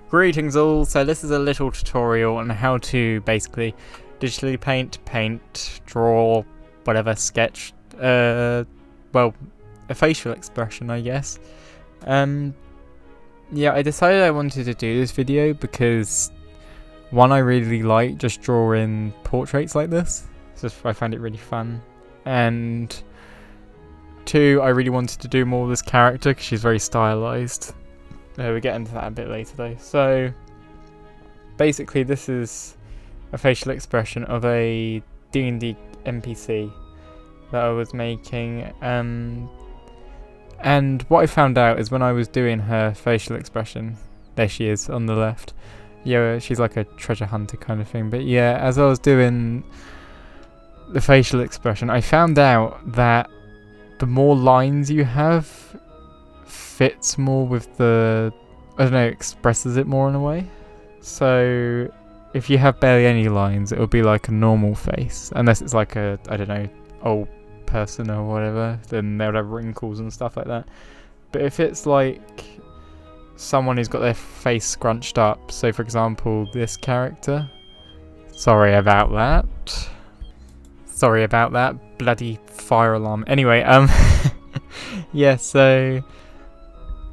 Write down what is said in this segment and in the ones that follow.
Greetings all, so this is a little tutorial on how to basically digitally paint, draw, whatever, sketch, well, a facial expression I guess. Yeah, I decided I wanted to do this video because one, I really like just drawing portraits like this, I find it really fun, and two, I really wanted to do more of this character because she's very stylized. We'll get into that a bit later though. So basically this is a facial expression of a D&D NPC that I was making, and what I found out is when I was doing her facial expression, there she is on the left, yeah, she's like a treasure hunter kind of thing, but yeah, as I was doing the facial expression, I found out that the more lines you have fits more with the, I don't know, expresses it more in a way. So if you have barely any lines, it'll be like a normal face, unless it's like a, I don't know, old person or whatever, then they'll have wrinkles and stuff like that. But if it's like someone who's got their face scrunched up, so for example this character, sorry about that bloody fire alarm. Anyway, yeah, so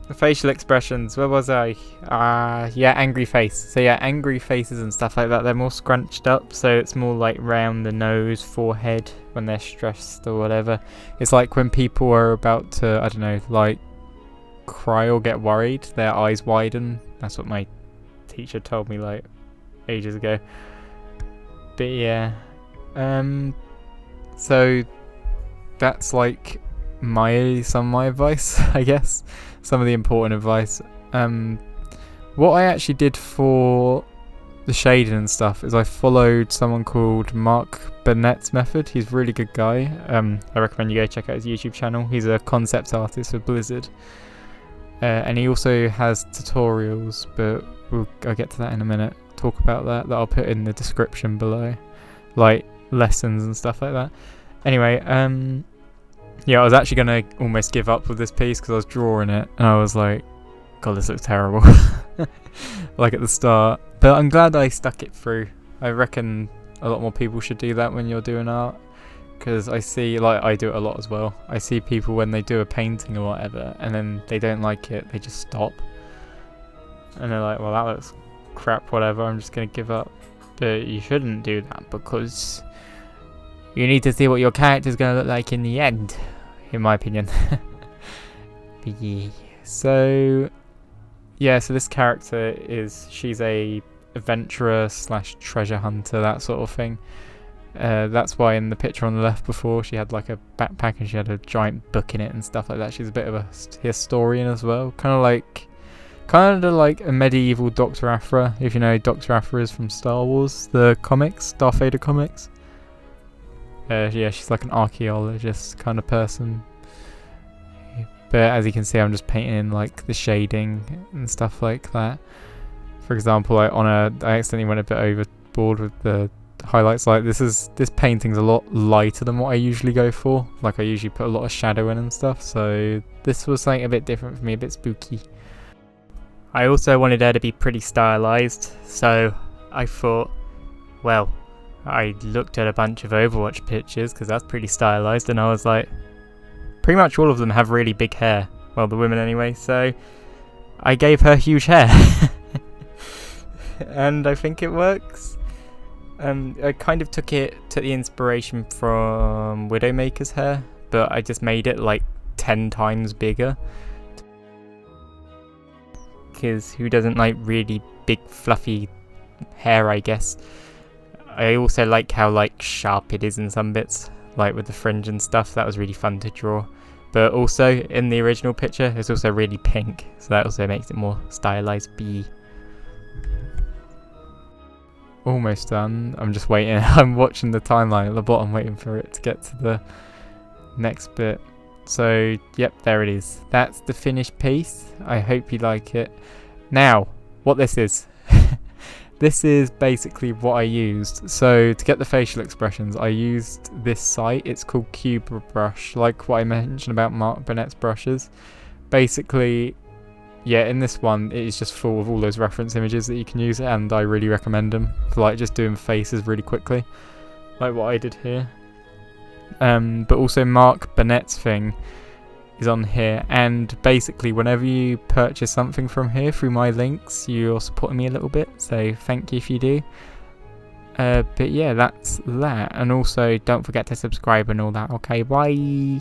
the facial expressions, where was I? Yeah, angry face. So yeah, angry faces and stuff like that, they're more scrunched up, so it's more like round the nose, forehead, when they're stressed or whatever. It's like when people are about to, I don't know, like cry or get worried, their eyes widen. That's what my teacher told me like ages ago. But yeah, so that's like some of my advice, I guess. Some of the important advice. What I actually did for the shading and stuff is I followed someone called Marc Brunet's method. He's a really good guy. I recommend you go check out his YouTube channel. He's a concept artist for Blizzard, and he also has tutorials, but I'll get to that in a minute. Talk about that I'll put in the description below, like lessons and stuff like that. Anyway, yeah, I was actually going to almost give up with this piece because I was drawing it and I was like, God, this looks terrible. Like at the start. But I'm glad I stuck it through. I reckon a lot more people should do that when you're doing art, because I see, like, I do it a lot as well. I see people when they do a painting or whatever and then they don't like it, they just stop. And they're like, well, that looks crap, whatever, I'm just going to give up. But you shouldn't do that because you need to see what your character's going to look like in the end, in my opinion. Yeah. So this character she's a adventurer / treasure hunter, that sort of thing. That's why in the picture on the left before, she had like a backpack and she had a giant book in it and stuff like that. She's a bit of a historian as well, kind of like a medieval Dr. Aphra, if you know who Dr. Aphra is from Star Wars, the comics, Darth Vader comics. Yeah, she's like an archaeologist kind of person. But as you can see, I'm just painting in like the shading and stuff like that. For example, I accidentally went a bit overboard with the highlights. Like this painting's a lot lighter than what I usually go for. Like I usually put a lot of shadow in and stuff. So this was something a bit different for me, a bit spooky. I also wanted her to be pretty stylized, so I thought, well, I looked at a bunch of Overwatch pictures because that's pretty stylized, and I was like, pretty much all of them have really big hair. Well, the women anyway, so I gave her huge hair. And I think it works. I kind of took the inspiration from Widowmaker's hair, but I just made it like 10 times bigger. Because who doesn't like really big fluffy hair, I guess. I also like how like sharp it is in some bits, like with the fringe and stuff. That was really fun to draw. But also in the original picture, it's also really pink, so that also makes it more stylized. Almost done. I'm just waiting. I'm watching the timeline at the bottom, waiting for it to get to the next bit. So yep, there it is. That's the finished piece. I hope you like it. Now, what this is. This is basically what I used. So to get the facial expressions, I used this site. It's called Cube Brush, like what I mentioned about Marc Brunet's brushes. Basically, yeah, in this one it is just full of all those reference images that you can use, and I really recommend them for like just doing faces really quickly, like what I did here. But also Marc Brunet's thing is on here, and basically whenever you purchase something from here through my links, you're supporting me a little bit, so thank you if you do. But yeah, that's that, and also don't forget to subscribe and all that. Okay, bye.